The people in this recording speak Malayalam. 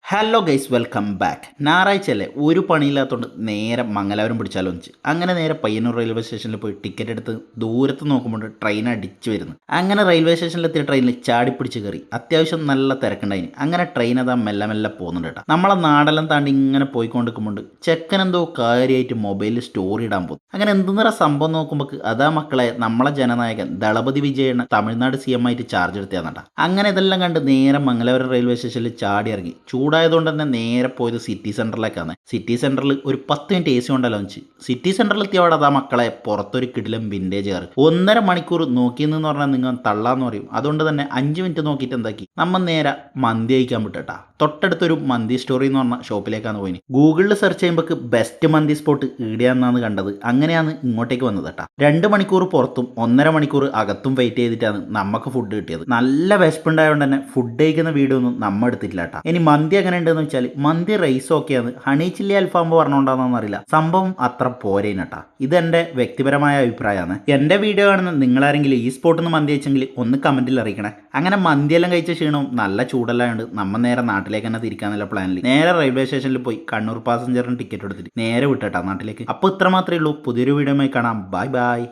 Hello guys, welcome back. ഞായറാഴ്ചയല്ലേ, ഒരു പണിയില്ലാത്തതുകൊണ്ട് നേരെ മംഗലാപുരം പിടിച്ചാലോ വെച്ച് അങ്ങനെ നേരെ പയ്യന്നൂർ റെയിൽവേ സ്റ്റേഷനിൽ പോയി ടിക്കറ്റ് എടുത്ത് ദൂരത്ത് നോക്കുമ്പോൾ ട്രെയിൻ അടിച്ചു വരുന്നു. അങ്ങനെ റെയിൽവേ സ്റ്റേഷനിലെത്തിയ ട്രെയിനിൽ ചാടിപ്പിടിച്ച് കയറി. അത്യാവശ്യം നല്ല തിരക്കുണ്ടായിന്. അങ്ങനെ ട്രെയിൻ അതാ മെല്ലെ മെല്ലെ പോകുന്നുണ്ട് കേട്ടോ. നമ്മളെ നാടെല്ലാം താണ്ടി ഇങ്ങനെ പോയിക്കൊണ്ടിരിക്കുമ്പോൾ ചെക്കനെന്തോ കാര്യമായിട്ട് മൊബൈലിൽ സ്റ്റോറി ഇടാൻ പോകും. അങ്ങനെ എന്തെന്നറ സംഭവം നോക്കുമ്പോൾ അതാ മക്കളെ നമ്മളെ ജനനായകൻ ദളപതി വിജയൻ തമിഴ്നാട് CM ആയിട്ട് ചാർജ് എടുത്തിയാന്നണ്ട. അങ്ങനെ ഇതെല്ലാം കണ്ട് നേരെ മംഗലാപുരം റെയിൽവേ സ്റ്റേഷനിൽ ചാടി ഇറങ്ങി. ചൂടായതുകൊണ്ട് തന്നെ നേരെ പോയത് സിറ്റി സെൻറ്ററിലേക്കാണ്. സിറ്റി സെൻറ്ററിൽ ഒരു 10 മിനിറ്റ് AC കൊണ്ടല്ലോ വെച്ച് സിറ്റി സെൻറ്ററിൽ എത്തിയവിടെ അതാ മക്കളെ പുറത്തൊരു കിടിലം വിൻറ്റേജ് കാർ. 1.5 മണിക്കൂർ നോക്കിയെന്ന് പറഞ്ഞാൽ നിങ്ങൾ തള്ളാന്ന് പറയും. അതുകൊണ്ട് തന്നെ 5 മിനിറ്റ് നോക്കിയിട്ട് എന്താക്കി നമ്മൾ നേരെ മന്തി കഴിക്കാൻ വിട്ടേട്ടാ. തൊട്ടടുത്തൊരു മന്തി സ്റ്റോറി എന്ന് പറഞ്ഞ ഷോപ്പിലേക്കാണ് പോയിന്. ഗൂഗിളിൽ സെർച്ച് ചെയ്യുമ്പോൾ ബെസ്റ്റ് മന്തി സ്പോട്ട് ഈടെയാണെന്നാണ് കണ്ടത്. അങ്ങനെയാണ് ഇങ്ങോട്ടേക്ക് വന്നത് കേട്ടാ. 2 മണിക്കൂർ പുറത്തും 1.5 മണിക്കൂർ അകത്തും വെയിറ്റ് ചെയ്തിട്ടാണ് നമുക്ക് ഫുഡ് കിട്ടിയത്. നല്ല വിശപ്പുണ്ടായതുകൊണ്ട് തന്നെ ഫുഡ് കഴിക്കുന്ന വീഡിയോ ഒന്നും നമ്മ എടുത്തിട്ടില്ല കേട്ടാ. ഇനി മന്തി എങ്ങനെ ഉണ്ടെന്ന് വെച്ചാൽ മന്തി റൈസ് ഓക്കെയാണ്. ഹണി ചില്ലി അൽഫാം പറഞ്ഞുകൊണ്ടാണെന്ന് അറിയില്ല, സംഭവം അത്ര പോരേനട്ടാ. ഇത് എൻ്റെ വ്യക്തിപരമായ അഭിപ്രായമാണ്. എൻ്റെ വീഡിയോ കാണുന്ന നിങ്ങളാരെങ്കിലും ഈ സ്പോട്ടിൽ നിന്ന് മന്തി കഴിച്ചെങ്കിൽ ഒന്ന് കമന്റിൽ അറിയിക്കണേ. അങ്ങനെ മന്തിയെല്ലാം കഴിച്ച ക്ഷീണവും നല്ല ചൂടെല്ലാം ഉണ്ട്. നമ്മ നേരെ നാട്ടിലേക്ക് തന്നെ തിരിക്കാന്നുള്ള പ്ലാനിൽ നേരെ റെയിൽവേ സ്റ്റേഷനിൽ പോയി കണ്ണൂർ പാസഞ്ചറിന് ടിക്കറ്റ് എടുത്തിട്ട് നേരെ വിട്ടേട്ടാ നാട്ടിലേക്ക്. അപ്പോൾ ഇത്ര മാത്രമേ ഉള്ളൂ. പുതിയൊരു വീഡിയോയുമായി കാണാം. Bye bye.